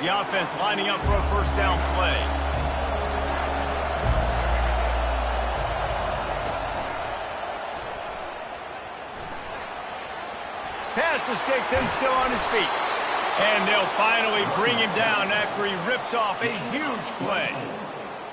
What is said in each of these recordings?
The offense lining up for a first down play. Past the sticks and still on his feet. And they'll finally bring him down after he rips off a huge play.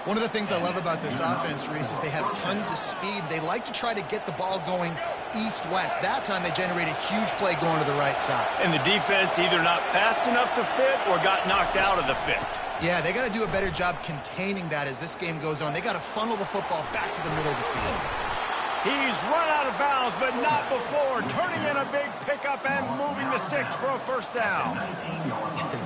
One of the things I love about this offense, Reese, is they have tons of speed. They like to try to get the ball going east-west. That time they generate a huge play going to the right side. And the defense either not fast enough to fit or got knocked out of the fit. Yeah, they got to do a better job containing that as this game goes on. They got to funnel the football back to the middle of the field. He's run out of bounds, but not before turning in a big pickup and moving the sticks for a first down.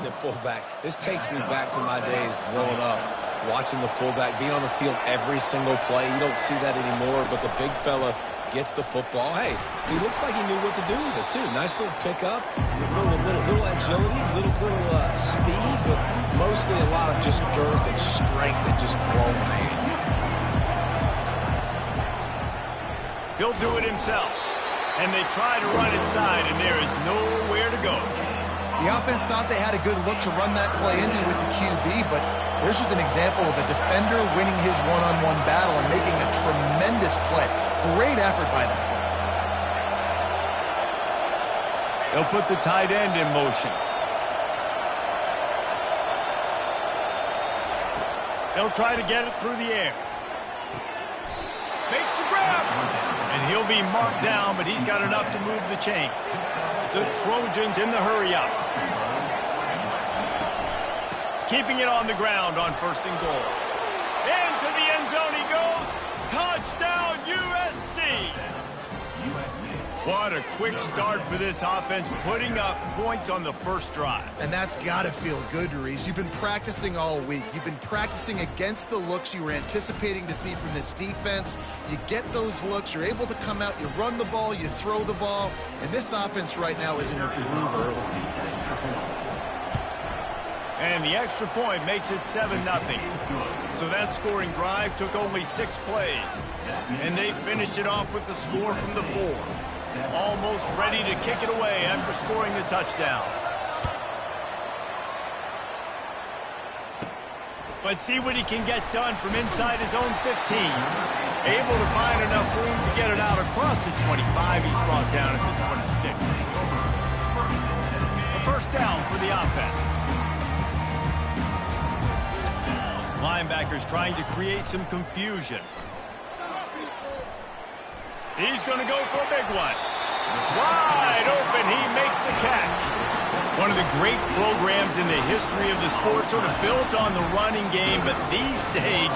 The fullback. This takes me back to my days growing up, watching the fullback being on the field every single play. You don't see that anymore, but the big fella gets the football. Hey, he looks like he knew what to do with it, too. Nice little pickup, little agility, little speed, but mostly a lot of just girth and strength that just grown man. He'll do it himself. And they try to run inside, and there is nowhere to go. The offense thought they had a good look to run that play into with the QB, but there's just an example of a defender winning his one-on-one battle and making a tremendous play. Great effort by that guy. They'll put the tight end in motion. They'll try to get it through the air. Makes the grab. And he'll be marked down, but he's got enough to move the chains. The Trojans in the hurry-up. Keeping it on the ground on first and goal. Into the end zone he goes. Touchdown, USC. What a quick start for this offense, putting up points on the first drive. And that's got to feel good, Reese. You've been practicing all week. You've been practicing against the looks you were anticipating to see from this defense. You get those looks, you're able to come out, you run the ball, you throw the ball, and this offense right now is in a groove early. And the extra point makes it 7-0. So that scoring drive took only 6 plays. And they finished it off with the score from the 4. Almost ready to kick it away after scoring the touchdown. But see what he can get done from inside his own 15. Able to find enough room to get it out across the 25. He's brought down at the 26. A first down for the offense. Linebackers trying to create some confusion. He's going to go for a big one. Wide open, he makes the catch. One of the great programs in the history of the sport, sort of built on the running game, but these days,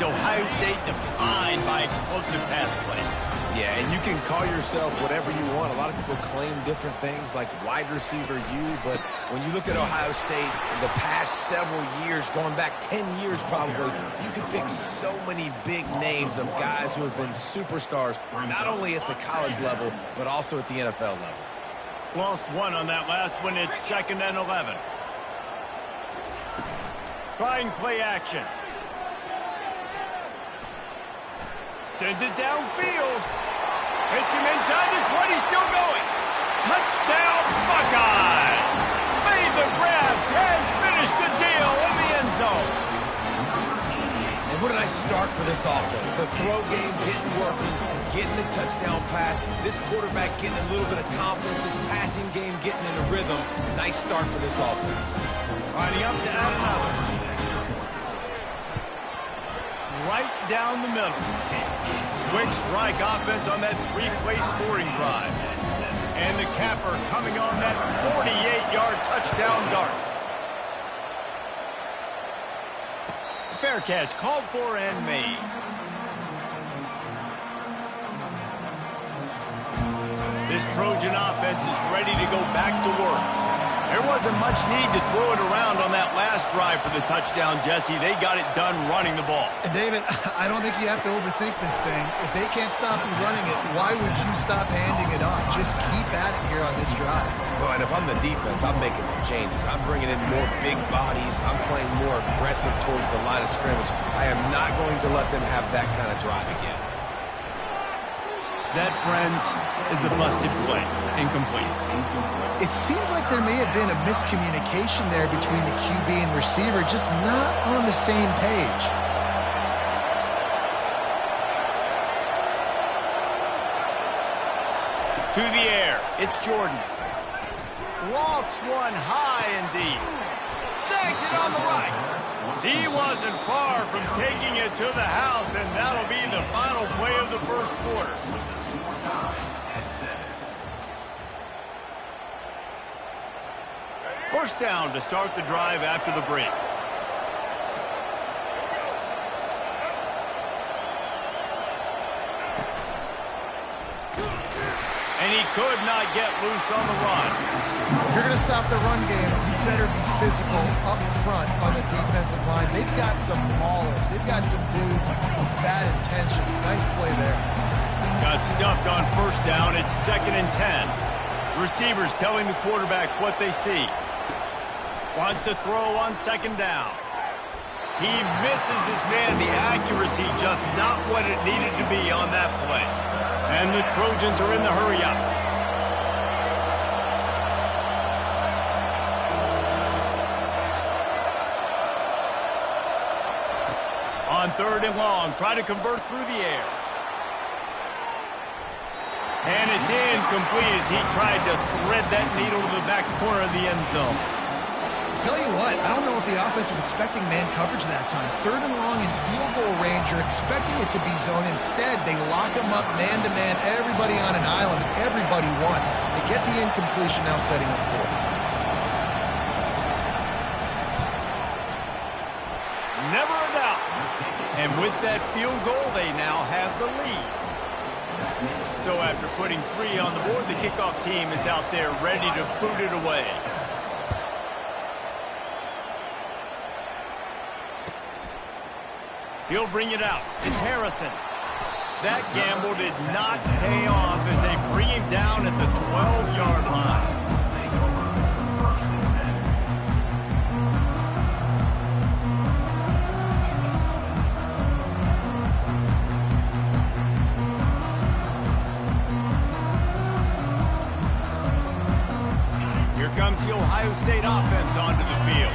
Ohio State defined by explosive pass play. Yeah, and you can call yourself whatever you want. A lot of people claim different things like wide receiver U, but when you look at Ohio State in the past several years, going back 10 years probably, you can pick so many big names of guys who have been superstars, not only at the college level, but also at the NFL level. Lost one on that last one. It's 2nd and 11. Trying play action. Sends it downfield. Hits him inside the 20, still going. Touchdown, Buckeyes! Made the grab and finished the deal in the end zone. And what a nice start for this offense. The throw game getting working, getting the touchdown pass. This quarterback getting a little bit of confidence. This passing game getting in a rhythm. Nice start for this offense. Lining up to add another. Right down the middle. Quick strike offense on that 3-play scoring drive. And the capper coming on that 48-yard touchdown dart. Fair catch called for and made. This Trojan offense is ready to go back to work. There wasn't much need to throw it around on that last drive for the touchdown, Jesse. They got it done running the ball. And David, I don't think you have to overthink this thing. If they can't stop you running it, why would you stop handing it off? Just keep at it here on this drive. Well, and if I'm the defense, I'm making some changes. I'm bringing in more big bodies. I'm playing more aggressive towards the line of scrimmage. I am not going to let them have that kind of drive again. That, friends, is a busted play. Incomplete. It seemed like there may have been a miscommunication there between the QB and receiver, just not on the same page. To the air, it's Jordan. Lofts one high and deep. Snags it on the right. He wasn't far from taking it to the house, and that'll be the final play of the first quarter. First down to start the drive after the break. And he could not get loose on the run. If you're going to stop the run game, you better be physical up front on the defensive line. They've got some maulers. They've got some dudes with bad intentions. Nice play there. Got stuffed on first down. It's 2nd and 10. Receivers telling the quarterback what they see. Wants to throw on 2nd down. He misses his man. The accuracy just not what it needed to be on that play. And the Trojans are in the hurry up. On 3rd and long, try to convert through the air. And it's incomplete as he tried to thread that needle to the back corner of the end zone. Tell you what, I don't know if the offense was expecting man coverage that time. 3rd and long in field goal range, you're expecting it to be zone. Instead, they lock him up man-to-man, everybody on an island, and everybody won. They get the incompletion, now setting up 4th. Never a doubt. And with that field goal, they now have the lead. So after putting 3 on the board, the kickoff team is out there ready to boot it away. He'll bring it out. It's Harrison. That gamble did not pay off as they bring him down at the 12-yard line. Here comes the Ohio State offense onto the field.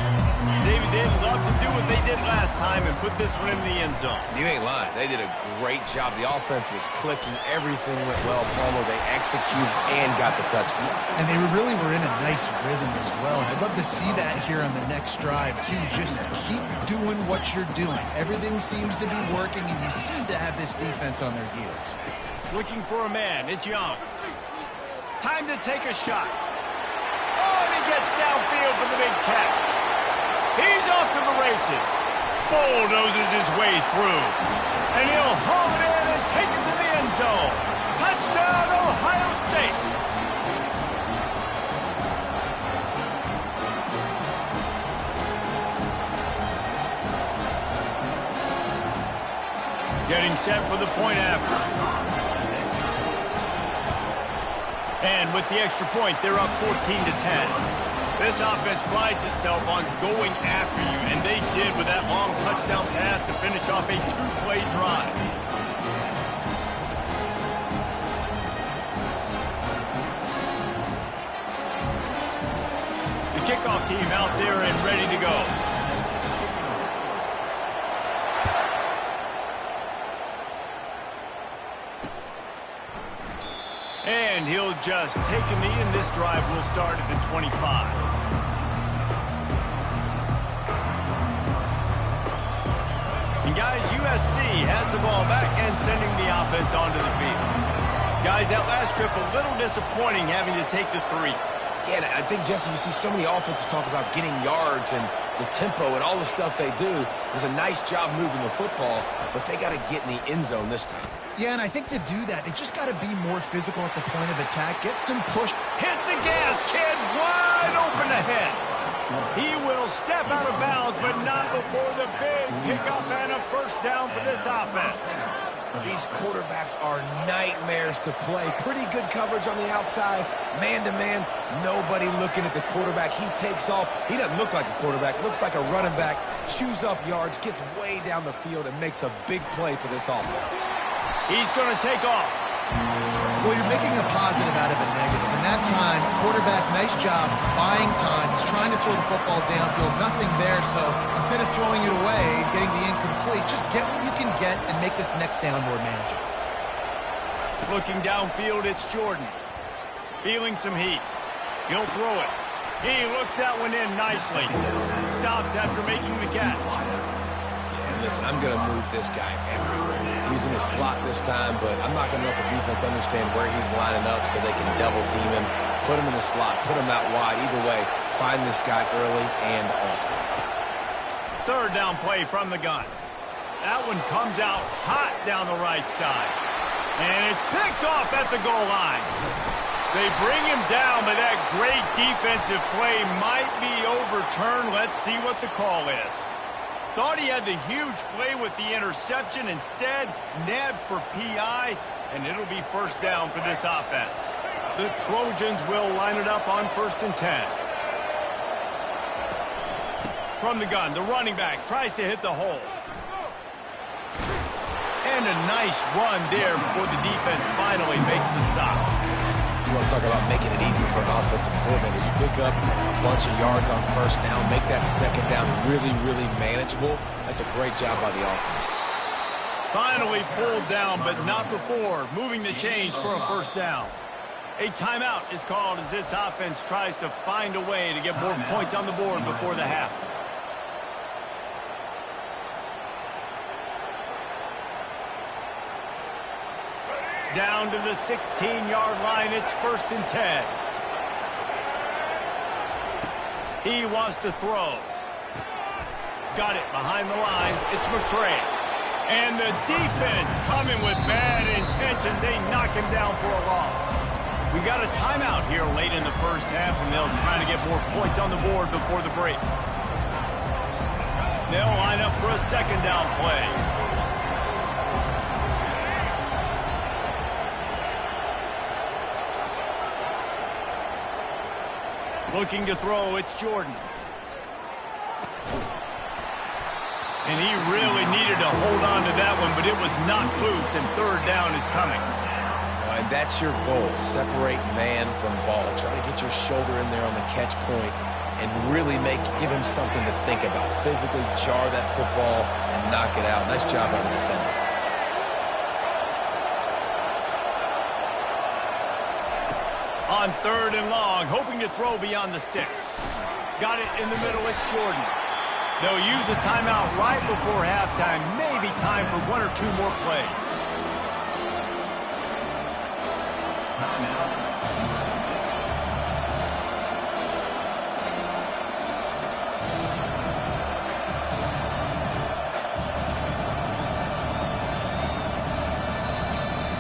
David, they'd love to do what they did last time and put this one in the end zone. You ain't lying. They did a great job. The offense was clicking. Everything went well. Palmer, they executed and got the touchdown. And they really were in a nice rhythm as well. I'd love to see that here on the next drive, too. Just keep doing what you're doing. Everything seems to be working, and you seem to have this defense on their heels. Looking for a man. It's Young. Time to take a shot. Oh, and he gets downfield for the big catch. He's off to the races. Bulldozes his way through. And he'll haul it in and take it to the end zone. Touchdown, Ohio State. Getting set for the point after. And with the extra point, they're up 14-10. This offense prides itself on going after you, and they did with that long touchdown pass to finish off a 2-play drive. The kickoff team out there and ready to go. And he'll just take a knee, and this drive will start at the 25. And guys, USC has the ball back and sending the offense onto the field. Guys, that last trip a little disappointing having to take the 3. Yeah, I think, Jesse, you see so many offenses talk about getting yards and the tempo and all the stuff they do. It was a nice job moving the football, but they got to get in the end zone this time. Yeah, and I think to do that, they just got to be more physical at the point of attack, get some push. Hit the gas, kid, wide open ahead. He will step out of bounds, but not before the big pickup and a first down for this offense. These quarterbacks are nightmares to play. Pretty good coverage on the outside. Man-to-man, nobody looking at the quarterback. He takes off. He doesn't look like a quarterback. Looks like a running back. Chews up yards, gets way down the field, and makes a big play for this offense. He's going to take off. Well, you're making a positive out of a negative. And that time, quarterback, nice job buying time. He's trying to throw the football downfield. Nothing there. So instead of throwing it away, getting the incomplete, just get what you can get and make this next down more manageable. Looking downfield, it's Jordan. Feeling some heat. He'll throw it. He looks that one in nicely. Stopped after making the catch. Yeah, and listen, I'm going to move this guy everywhere. He's in the slot this time, but I'm not going to let the defense understand where he's lining up so they can double team him, put him in the slot, put him out wide. Either way, find this guy early and often. Third down play from the gun. That one comes out hot down the right side. And it's picked off at the goal line. They bring him down, but that great defensive play might be overturned. Let's see what the call is. Thought he had the huge play with the interception. Instead, nabbed for PI, and it'll be first down for this offense. The Trojans will line it up on 1st and 10. From the gun, the running back tries to hit the hole. And a nice run there before the defense finally makes the stop. You want to talk about making it easy for an offensive coordinator. You pick up a bunch of yards on first down, make that second down really, really manageable. That's a great job by the offense. Finally pulled down, but not before moving the chains for a first down. A timeout is called as this offense tries to find a way to get more points on the board before the half. Down to the 16-yard line, it's 1st and 10. He wants to throw. Got it behind the line. It's McCray. And the defense coming with bad intentions. They knock him down for a loss. We got a timeout here late in the first half, and they'll try to get more points on the board before the break. They'll line up for a second down play. Looking to throw, it's Jordan. And he really needed to hold on to that one, but it was not loose, and third down is coming. And that's your goal. Separate man from ball. Try to get your shoulder in there on the catch point and really give him something to think about. Physically jar that football and knock it out. Nice job by the defender. On 3rd and long, hoping to throw beyond the sticks. Got it in the middle, it's Jordan. They'll use a timeout right before halftime. Maybe time for 1 or 2 more plays.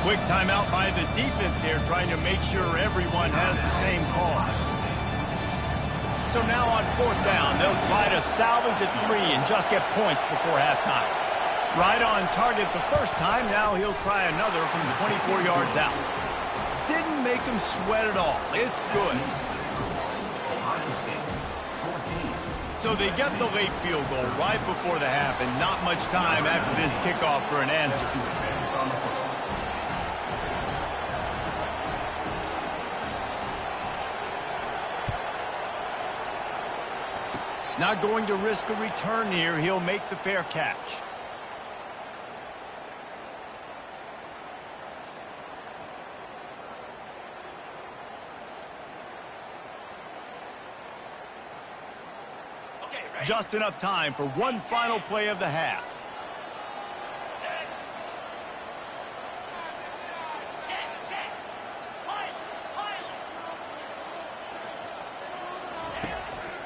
Quick timeout by the defense there, trying to make sure everyone has the same call. So now on 4th down, they'll try to salvage a 3 and just get points before halftime. Right on target the first time, now he'll try another from 24 yards out. Didn't make him sweat at all. It's good. So they get the late field goal right before the half, and not much time after this kickoff for an answer. Not going to risk a return here. He'll make the fair catch. Just enough time for one final play of the half.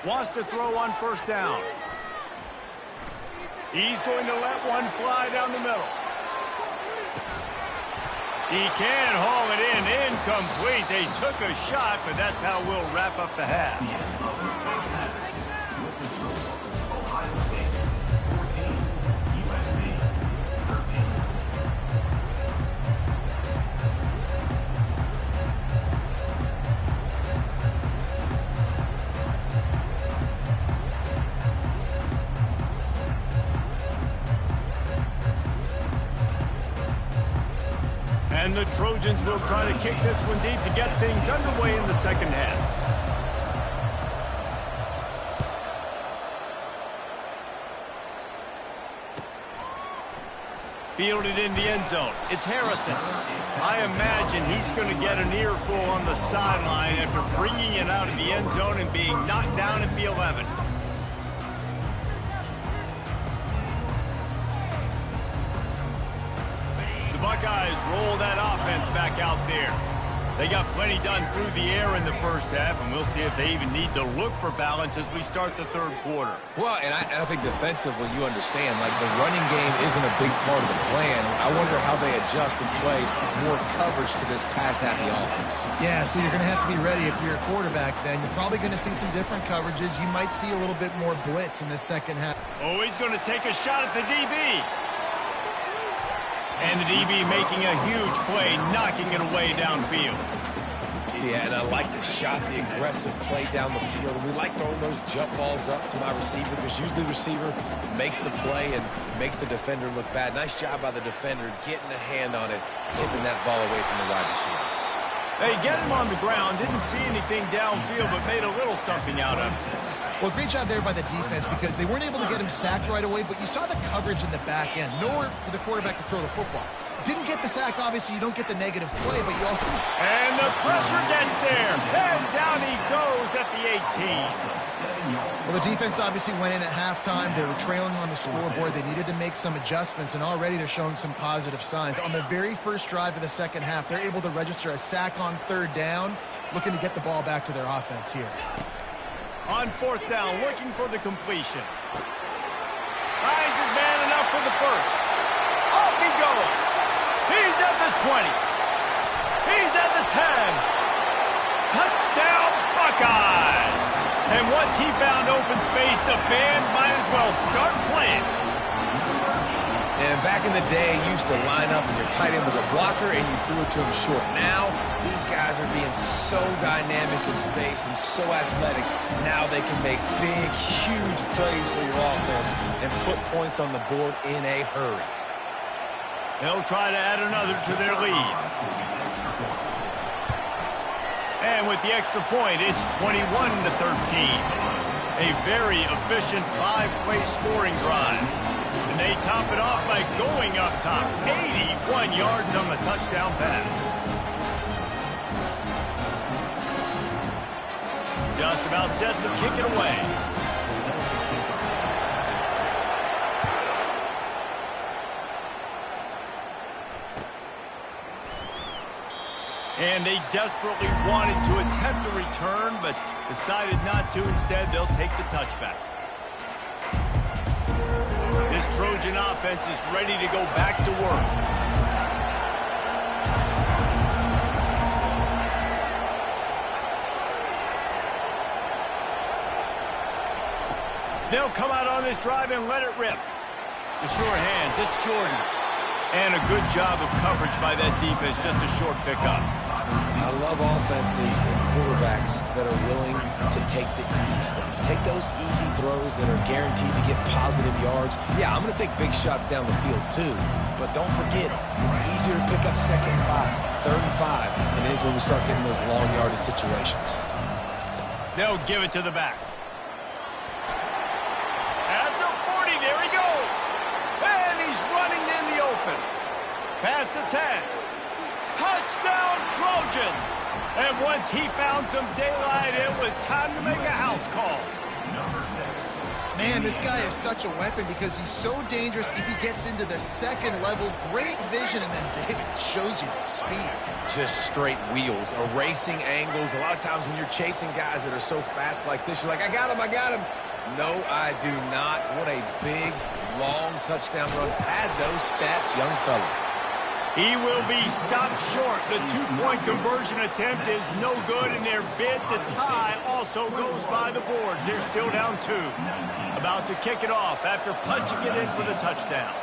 Wants to throw on 1st down. He's going to let one fly down the middle. He can haul it in. Incomplete. They took a shot, but that's how we'll wrap up the half. And the Trojans will try to kick this one deep to get things underway in the second half. Fielded in the end zone. It's Harrison. I imagine he's going to get an earful on the sideline after bringing it out of the end zone and being knocked down at the 11. The Buckeyes roll that offense back out there. They got plenty done through the air in the first half, and we'll see if they even need to look for balance as we start the third quarter. Well, and I think defensively, you understand, like the running game isn't a big part of the plan. I wonder how they adjust and play more coverage to this pass-happy offense. Yeah, so you're going to have to be ready if you're a quarterback then. You're probably going to see some different coverages. You might see a little bit more blitz in the second half. Oh, he's going to take a shot at the DB. And the DB making a huge play, knocking it away downfield. Yeah, and I like the shot, the aggressive play down the field. We like throwing those jump balls up to my receiver because usually the receiver makes the play and makes the defender look bad. Nice job by the defender getting a hand on it, tipping that ball away from the wide receiver. Hey, get him on the ground. Didn't see anything downfield, but made a little something out of it. Well, great job there by the defense because they weren't able to get him sacked right away, but you saw the coverage in the back end. Nowhere for the quarterback to throw the football. Didn't get the sack, obviously. You don't get the negative play, but you also... And the pressure gets there. And down he goes at the 18. Well, the defense obviously went in at halftime. They were trailing on the scoreboard. They needed to make some adjustments, and already they're showing some positive signs. On the very first drive of the second half, they're able to register a sack on third down, looking to get the ball back to their offense here. On fourth down, looking for the completion. Finds his man enough for the first. Off he goes. He's at the 20. He's at the 10. Touchdown, Buckeyes. And once he found open space, the band might as well start playing. And back in the day, you used to line up and your tight end was a blocker and you threw it to him short. Now, these guys are being so dynamic in space and so athletic. Now they can make big, huge plays for your offense and put points on the board in a hurry. They'll try to add another to their lead. And with the extra point, it's 21-13. A very efficient 5-play scoring drive. And they top it off by going up top. 81 yards on the touchdown pass. Just about set to kick it away. And they desperately wanted to attempt a return, but decided not to. Instead, they'll take the touchback. This Trojan offense is ready to go back to work. They'll come out on this drive and let it rip. The sure hands, it's Jordan. And a good job of coverage by that defense, just a short pickup. I love offenses and quarterbacks that are willing to take the easy stuff. Take those easy throws that are guaranteed to get positive yards. Yeah, I'm going to take big shots down the field too, but don't forget, it's easier to pick up second and 5, third and 5 than it is when we start getting those long yardage situations. They'll give it to the back. At the 40, there he goes. And he's running in the open. Past the 10. Touchdown, Trojans! And once he found some daylight, it was time to make a house call. Man, this guy is such a weapon because he's so dangerous if he gets into the second level. Great vision, and then David shows you the speed. Just straight wheels, erasing angles. A lot of times when you're chasing guys that are so fast like this, you're like, I got him, I got him. No, I do not. What a big, long touchdown run. Pad those stats, young fella. He will be stopped short. The two-point conversion attempt is no good, and their bid to tie also goes by the boards. They're still down 2. About to kick it off after punching it in for the touchdown.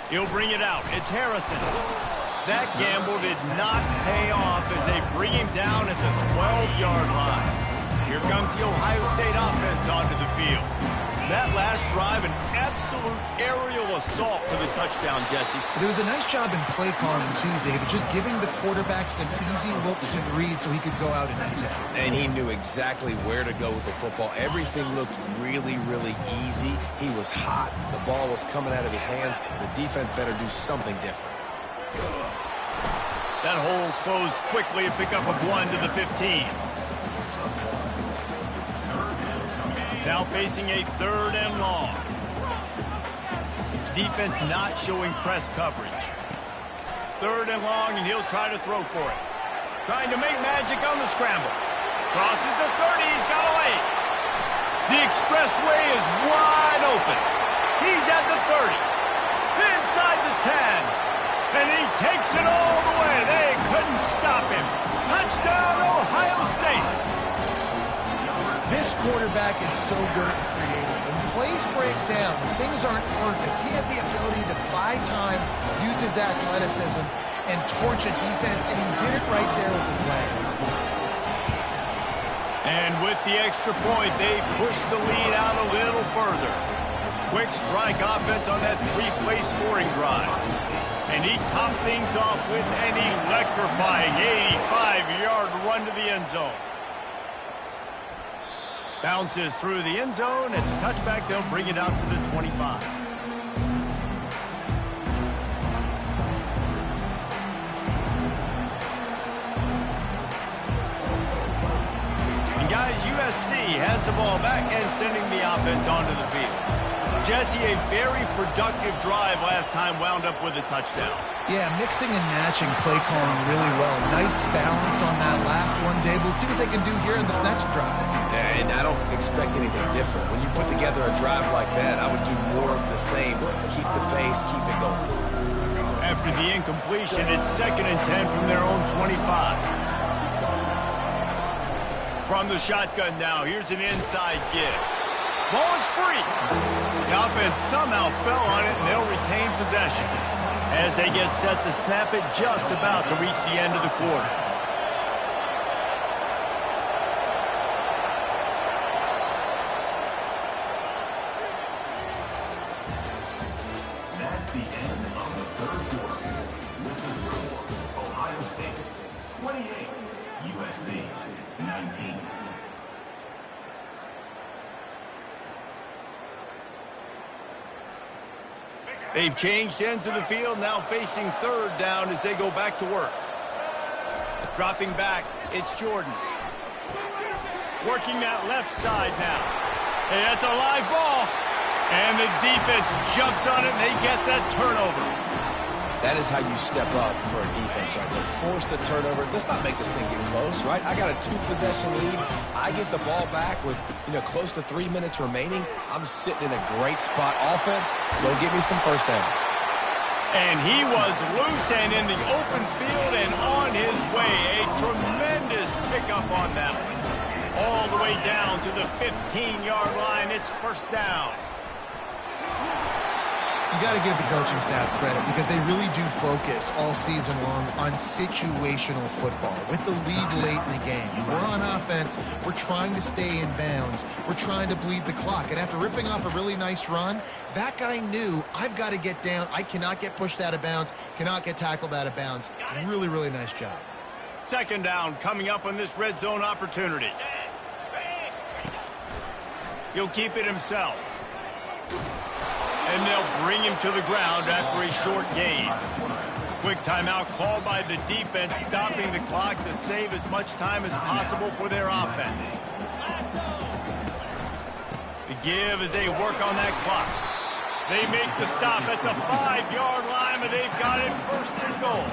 He'll bring it out. It's Harrison. That gamble did not pay off as they bring him down at the 12-yard line. Here comes the Ohio State offense onto the field. That last drive, an absolute aerial assault for the touchdown, Jesse. But it was a nice job in play calling, too, David, just giving the quarterback some easy looks and reads so he could go out and end zone. And he knew exactly where to go with the football. Everything looked really, really easy. He was hot. The ball was coming out of his hands. The defense better do something different. That hole closed quickly, a pickup of 1 to the 15. Now facing a 3rd and long. Defense not showing press coverage. 3rd and long, and he'll try to throw for it. Trying to make magic on the scramble. Crosses the 30, he's got a lane. The expressway is wide open. He's at the 30. Inside the 10. And he takes it all the way. They couldn't stop him. Touchdown, Ohio State. This quarterback is so good at creating. When plays break down, when things aren't perfect, he has the ability to buy time, use his athleticism, and torch a defense, and he did it right there with his legs. And with the extra point, they push the lead out a little further. Quick strike offense on that 3-play scoring drive. And he topped things off with an electrifying 85-yard run to the end zone. Bounces through the end zone. It's a touchback. They'll bring it out to the 25. And guys, USC has the ball back and sending the offense onto the field. Jesse, a very productive drive last time wound up with a touchdown. Yeah, mixing and matching play calling really well. Nice balance on that last one, Dave. We'll see what they can do here in this next drive. Yeah, and I don't expect anything different. When you put together a drive like that, I would do more of the same. Keep the pace, keep it going. After the incompletion, it's 2nd and 10 from their own 25. From the shotgun now, here's an inside give. Ball is free. The offense somehow fell on it, and they'll retain possession as they get set to snap it just about to reach the end of the quarter. That's the end of the 3rd quarter. With the score, Ohio State 28, USC 19. They've changed ends of the field, now facing 3rd down as they go back to work. Dropping back, it's Jordan. Working that left side now. Hey, that's a live ball. And the defense jumps on it, and they get that turnover. That is how you step up for a defense right there. Force the turnover. Let's not make this thing get close, right? I got a 2-possession lead. I get the ball back with, close to 3 minutes remaining. I'm sitting in a great spot. Offense, go get me some first downs. And he was loose and in the open field and on his way. A tremendous pickup on that one. All the way down to the 15-yard line. It's 1st down. You got to give the coaching staff credit because they really do focus all season long on situational football. With the lead late in the game, if we're on offense, we're trying to stay in bounds. We're trying to bleed the clock. And after ripping off a really nice run, that guy knew, I've got to get down. I cannot get pushed out of bounds, cannot get tackled out of bounds. Really, really nice job. 2nd down coming up on this red zone opportunity. He'll keep it himself. And they'll bring him to the ground after a short gain. Quick timeout called by the defense, stopping the clock to save as much time as possible for their offense. The give as they work on that clock. They make the stop at the 5-yard line, but they've got it 1st and goal.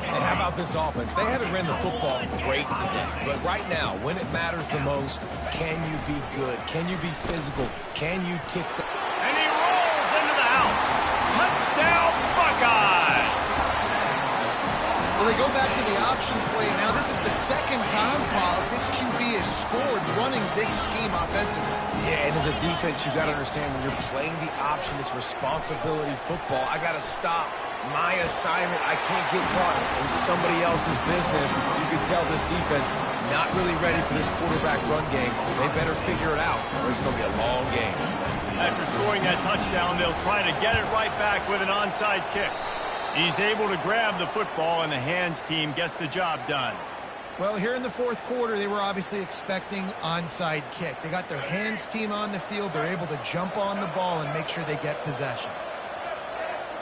And how about this offense? They haven't ran the football great today, but right now, when it matters the most, can you be good? Can you be physical? Can you tick the... And he rolls into the house. Touchdown, Buckeyes! Well, they go back to the option play now. This is the 2nd time, Paul, this QB has scored running this scheme offensively. Yeah, and as a defense, you got to understand when you're playing the option, it's responsibility football. I got to stop my assignment. I can't get caught in somebody else's business. You can tell this defense not really ready for this quarterback run game. They better figure it out, or it's going to be a long game. After scoring that touchdown, they'll try to get it right back with an onside kick. He's able to grab the football, and the hands team gets the job done. Well, here in the fourth quarter, they were obviously expecting onside kick. They got their hands team on the field. They're able to jump on the ball and make sure they get possession.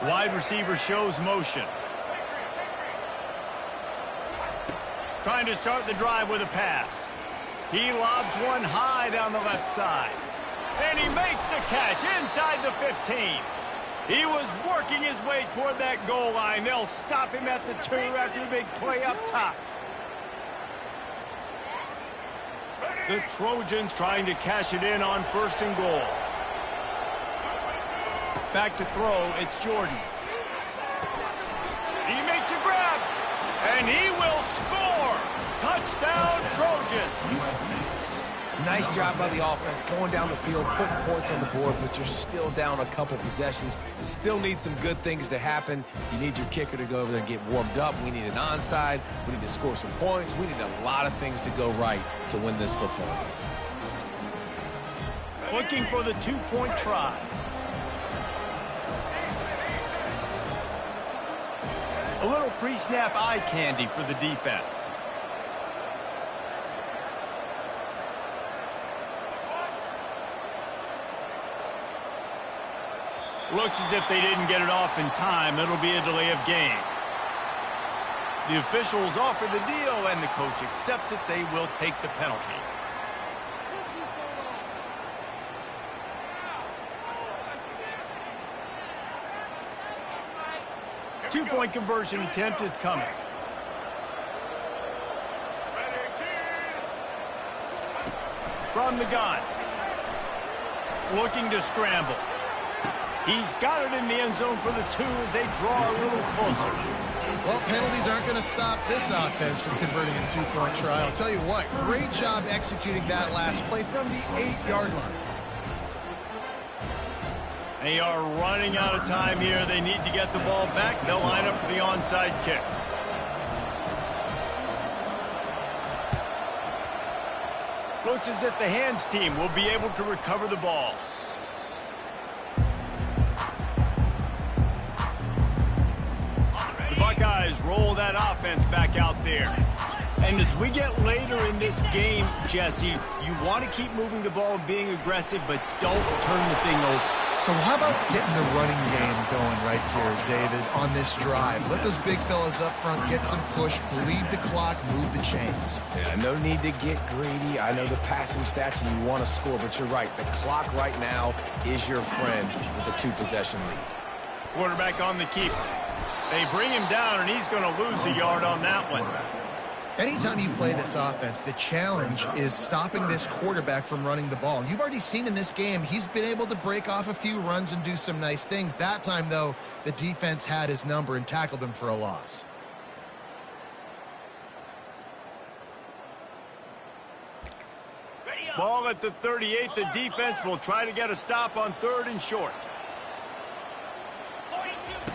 Wide receiver shows motion. Trying to start the drive with a pass. He lobs one high down the left side. And he makes the catch inside the 15. He was working his way toward that goal line. They'll stop him at the 2 after the big play up top. The Trojans trying to cash it in on 1st and goal. Back to throw, it's Jordan. He makes a grab, and he will score! Touchdown, Trojans! Nice job by the offense, going down the field, putting points on the board, but you're still down a couple possessions. You still need some good things to happen. You need your kicker to go over there and get warmed up. We need an onside. We need to score some points. We need a lot of things to go right to win this football game. Looking for the 2-point try. A little pre-snap eye candy for the defense. Looks as if they didn't get it off in time. It'll be a delay of game. The officials offer the deal, and the coach accepts it. They will take the penalty. Two-point conversion attempt is coming. From the gun. Looking to scramble. He's got it in the end zone for the 2 as they draw a little closer. Well, penalties aren't going to stop this offense from converting a 2-point try. I'll tell you what, great job executing that last play from the 8-yard line. They are running out of time here. They need to get the ball back. They'll line up for the onside kick. Looks as if the hands team will be able to recover the ball. The Buckeyes roll that offense back out there. And as we get later in this game, Jesse, you want to keep moving the ball and being aggressive, but don't turn the thing over. So how about getting the running game going right here, David, on this drive? Let those big fellas up front get some push, bleed the clock, move the chains. Yeah, no need to get greedy. I know the passing stats and you want to score, but you're right. The clock right now is your friend with a 2-possession lead. Quarterback on the keeper. They bring him down, and he's going to lose a yard on that one. Anytime you play this offense, the challenge is stopping this quarterback from running the ball. And you've already seen in this game, he's been able to break off a few runs and do some nice things. That time, though, the defense had his number and tackled him for a loss. Ball at the 38. The defense will try to get a stop on 3rd and short.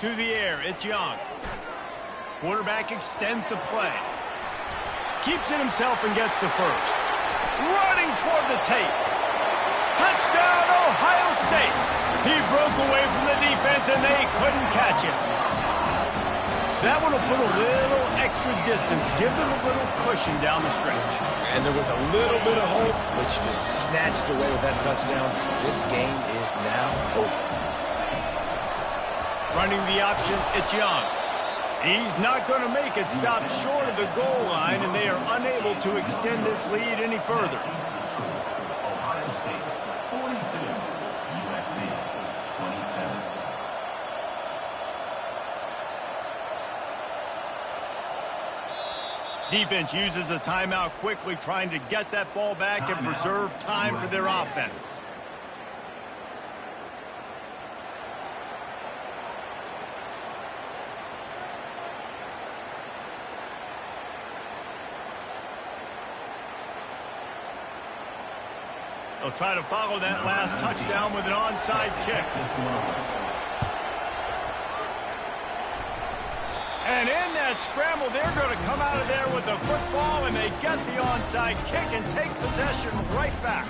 To the air, it's Young. Quarterback extends the play. Keeps it himself and gets the first. Running toward the tape. Touchdown, Ohio State. He broke away from the defense, and they couldn't catch him. That one will put a little extra distance, give them a little cushion down the stretch. And there was a little bit of hope, but you just snatched away with that touchdown. This game is now over. Running the option, it's Young. He's not going to make it. Stop short of the goal line, and they are unable to extend this lead any further. Ohio State 42, USC 27. Defense uses a timeout quickly, trying to get that ball back and preserve time for their offense. They'll try to follow that last touchdown with an onside kick. And in that scramble, they're going to come out of there with the football, and they get the onside kick and take possession right back.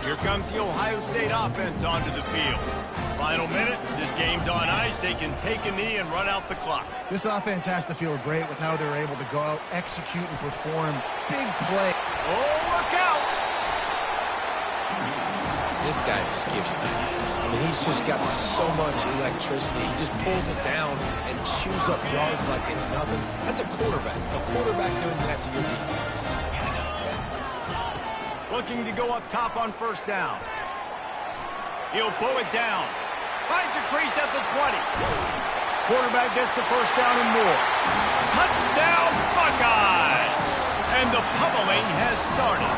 Here comes the Ohio State offense onto the field. Final minute, this game's on ice. They can take a knee and run out the clock. This offense has to feel great with how they're able to go out, execute, and perform big play. Oh, look out! This guy just gives you nightmares. I mean, he's just got so much electricity. He just pulls it down and chews up yards like it's nothing. That's a quarterback. A quarterback doing that to your defense. Looking to go up top on first down. He'll pull it down. Finds a crease at the 20. Quarterback gets the first down and more. Touchdown, Buckeyes! And the pummeling has started.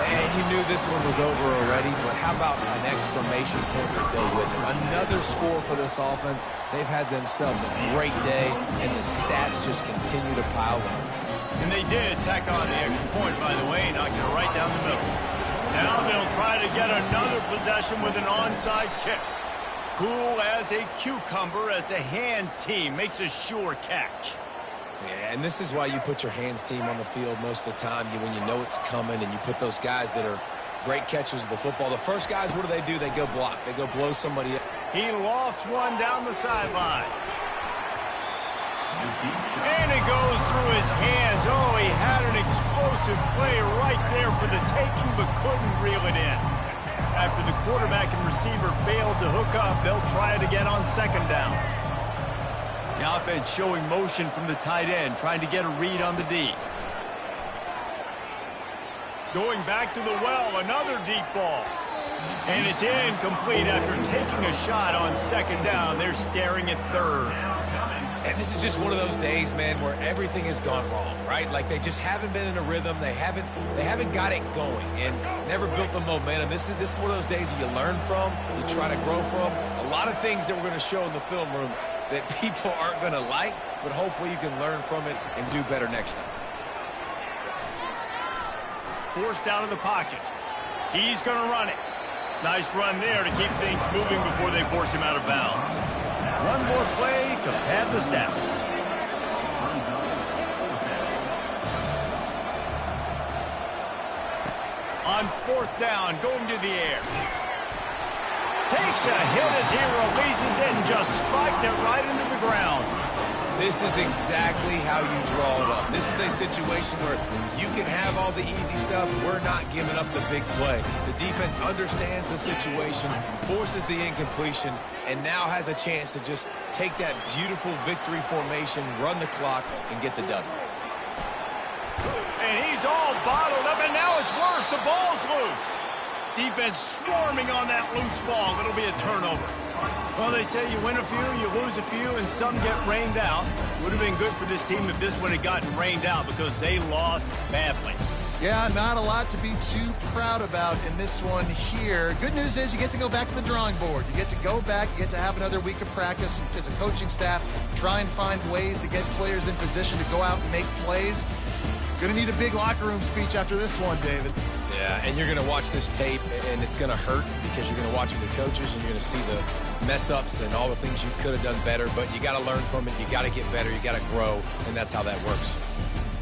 And you knew this one was over already, but how about an exclamation point to go with it? Another score for this offense. They've had themselves a great day, and the stats just continue to pile up. And they did tack on the extra point, by the way, knocking it right down the middle. Now they'll try to get another possession with an onside kick. Cool as a cucumber as the hands team makes a sure catch. Yeah, and this is why you put your hands team on the field most of the time when you know it's coming, and you put those guys that are great catchers of the football. The first guys, what do? They go block. They go blow somebody up. He lofts one down the sideline. And it goes through his hands. Oh, he had an explosive play right there for the taking, but couldn't reel it in. After the quarterback and receiver failed to hook up, they'll try it again on second down. The offense showing motion from the tight end, trying to get a read on the D. Going back to the well, another deep ball. And it's incomplete after taking a shot on second down. They're staring at third. And this is just one of those days, man, where everything has gone wrong, right? Like they just haven't been in a rhythm. They haven't got it going and never built the momentum. This is one of those days that you learn from, you try to grow from. A lot of things that we're going to show in the film room that people aren't going to like, but hopefully you can learn from it and do better next time. Forced out of the pocket. He's going to run it. Nice run there to keep things moving before they force him out of bounds. One more play to pad the stats. On fourth down, going to the air. Takes a hit as he releases it and just spiked it right into the ground. This is exactly how you draw it up. This is a situation where you can have all the easy stuff. We're not giving up the big play. The defense understands the situation, forces the incompletion, and now has a chance to just take that beautiful victory formation, run the clock, and get the W. And he's all bottled up, and now it's worse. The ball's loose. Defense swarming on that loose ball. It'll be a turnover. Well, they say you win a few, you lose a few, and some get rained out. Would have been good for this team if this one had gotten rained out because they lost badly. Yeah, not a lot to be too proud about in this one here. Good news is you get to go back to the drawing board. You get to go back, you get to have another week of practice as a coaching staff, try and find ways to get players in position to go out and make plays. Going to need a big locker room speech after this one, David. Yeah, and you're going to watch this tape, and it's going to hurt because you're going to watch with your coaches, and you're going to see the mess-ups and all the things you could have done better, but you got to learn from it. You got to get better. You got to grow, and that's how that works.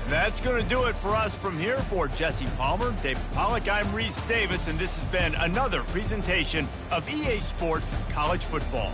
That's going to do it for us from here. For Jesse Palmer, David Pollack, I'm Reese Davis, and this has been another presentation of EA Sports College Football.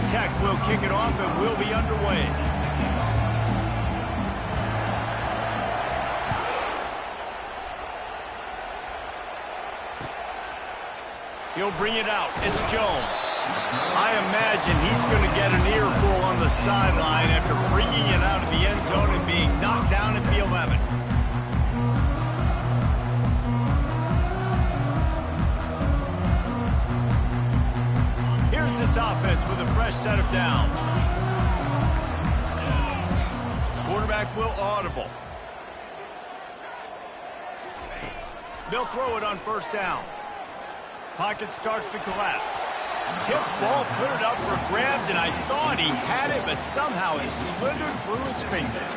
Tech will kick it off and we'll be underway. He'll bring it out. It's Jones. I imagine he's going to get an earful on the sideline after bringing it out of the end zone and being knocked down at the 11. Here's this offense with a fresh set of downs. Quarterback will audible. They'll throw it on first down. Pocket starts to collapse. Tip ball, put it up for grabs, and I thought he had it, but somehow it slithered through his fingers.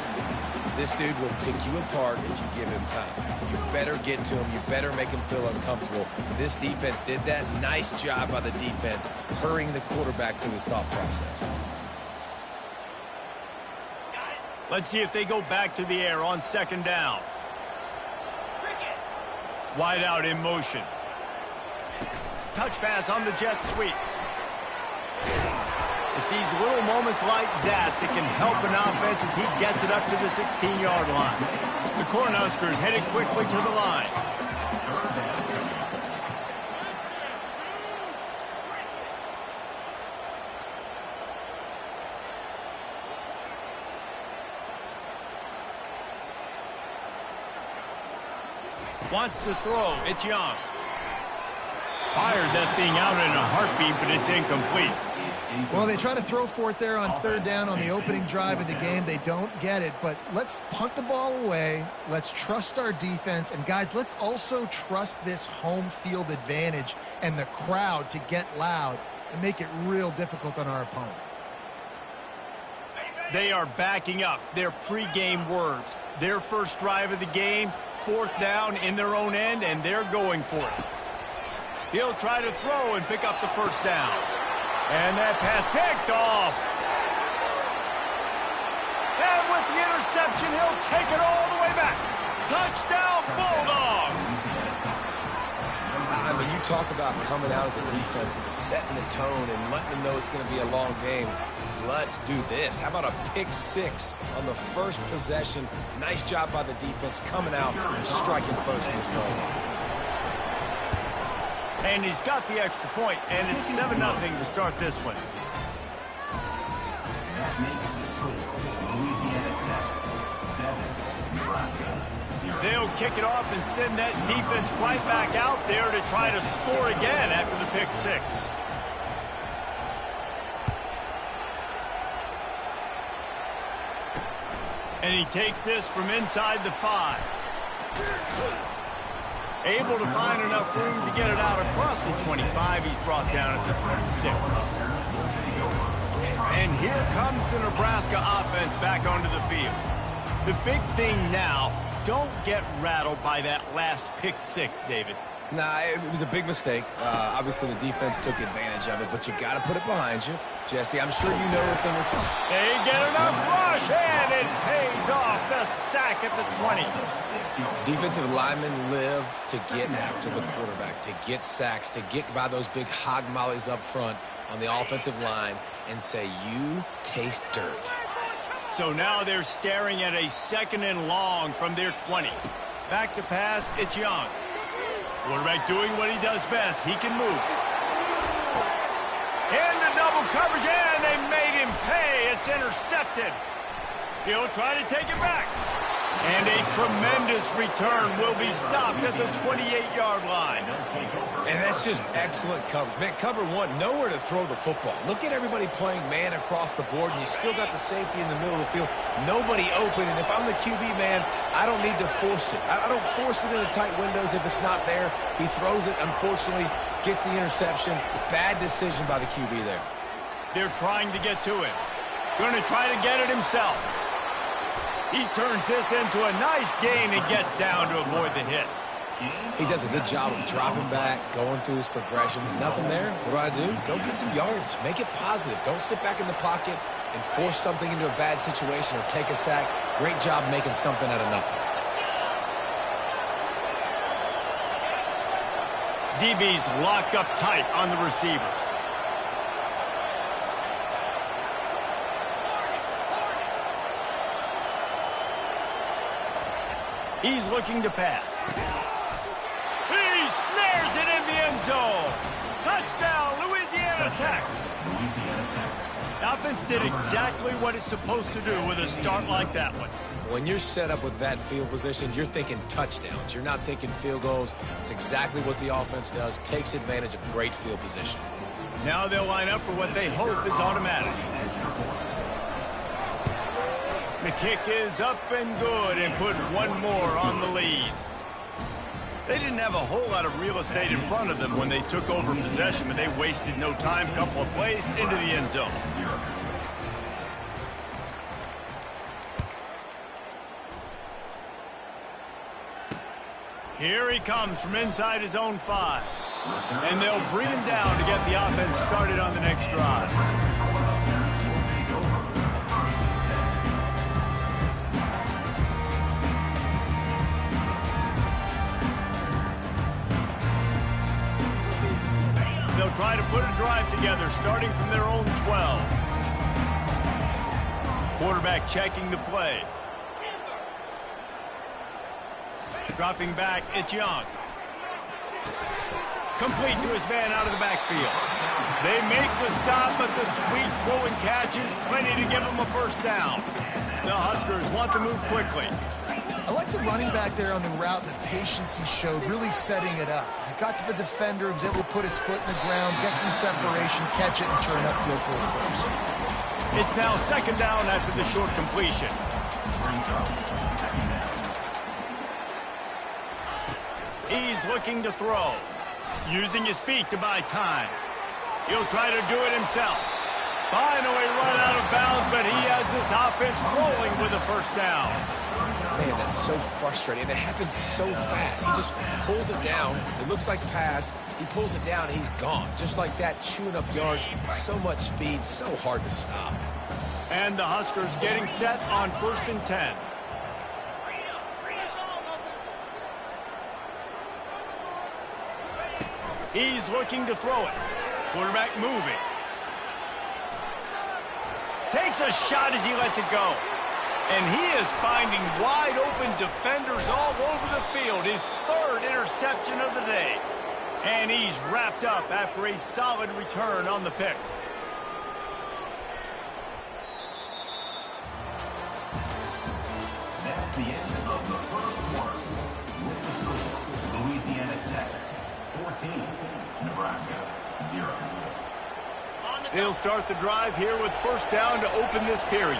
This dude will pick you apart if you give him time. You better get to him. You better make him feel uncomfortable. This defense did that. Nice job by the defense, hurrying the quarterback through his thought process. Let's see if they go back to the air on second down. Wide out in motion. Touch pass on the jet sweep. It's these little moments like that that can help an offense as he gets it up to the 16-yard line. The Cornhuskers headed quickly to the line. Wants to throw. It's Young. Fired that thing out in a heartbeat, but it's incomplete. Well, they try to throw for it there on third down on the opening drive of the game. They don't get it, but let's punt the ball away. Let's trust our defense. And, guys, let's also trust this home field advantage and the crowd to get loud and make it real difficult on our opponent. They are backing up their pregame words. Their first drive of the game, fourth down in their own end, and they're going for it. He'll try to throw and pick up the first down. And that pass picked off. And with the interception, he'll take it all the way back. Touchdown, Bulldogs! I mean, you talk about coming out of the defense and setting the tone and letting them know it's going to be a long game. Let's do this. How about a pick six on the first possession? Nice job by the defense coming out and striking first in this ball game. And he's got the extra point, and it's 7-0 to start this one. That makes the score Louisiana Tech 7, Nebraska 0. They'll kick it off and send that defense right back out there to try to score again after the pick six. And he takes this from inside the 5. Able to find enough room to get it out across the 25. He's brought down at the 26. And here comes the Nebraska offense back onto the field. The big thing now, don't get rattled by that last pick six, David. Nah, it was a big mistake. Obviously, the defense took advantage of it, but you got to put it behind you. Jesse, I'm sure you know a thing or two. They get enough rush, and it pays off. The sack at the 20. Defensive linemen live to get after the quarterback, to get sacks, to get by those big hog mollies up front on the offensive line and say, you taste dirt. So now they're staring at a 2nd and long from their 20. Back to pass, it's Young. Quarterback doing what he does best. He can move. Into double coverage, and they made him pay. It's intercepted. He'll try to take it back. And a tremendous return will be stopped at the 28-yard line. And that's just excellent coverage. Man, cover one, nowhere to throw the football. Look at everybody playing man across the board, and you still got the safety in the middle of the field. Nobody open, and if I'm the QB, man, I don't need to force it. I don't force it in the tight windows if it's not there. He throws it, unfortunately, gets the interception. Bad decision by the QB there. They're trying to get to him. Going to try to get it himself. He turns this into a nice gain and gets down to avoid the hit. He does a good job of dropping back, going through his progressions. Nothing there. What do? Go get some yardage. Make it positive. Don't sit back in the pocket and force something into a bad situation or take a sack. Great job making something out of nothing. DB's locked up tight on the receivers. He's looking to pass. He snares it in the end zone. Touchdown, Louisiana Tech. Louisiana Tech. The offense did exactly what it's supposed to do with a start like that one. When you're set up with that field position, you're thinking touchdowns. You're not thinking field goals. It's exactly what the offense does. Takes advantage of great field position. Now they'll line up for what they hope is automatic. The kick is up and good and put one more on the lead. They didn't have a whole lot of real estate in front of them when they took over possession, but they wasted no time. Couple of plays into the end zone. Here he comes from inside his own 5. And they'll bring him down to get the offense started on the next drive. They'll try to put a drive together, starting from their own 12. Quarterback checking the play. Dropping back, it's Young. Complete to his man out of the backfield. They make the stop, but the sweet throw and catch is plenty to give them a first down. The Huskers want to move quickly. I like the running back there on the route and the patience he showed, really setting it up. He got to the defender, was able to put his foot in the ground, get some separation, catch it, and turn upfield for the first. It's now second down after the short completion. He's looking to throw, using his feet to buy time. He'll try to do it himself. Finally run out of bounds, but he has this offense rolling with a first down. Man, that's so frustrating. It happens so fast. He just pulls it down. It looks like pass. He pulls it down, and he's gone. Just like that, chewing up yards. So much speed, so hard to stop. And the Huskers getting set on 1st and 10. He's looking to throw it. Quarterback moving. Takes a shot as he lets it go. And he is finding wide open defenders all over the field. His 3rd interception of the day. And he's wrapped up after a solid return on the pick. That's the end of the first quarter. With the score, Louisiana Tech 14, Nebraska 0. They'll start the drive here with first down to open this period.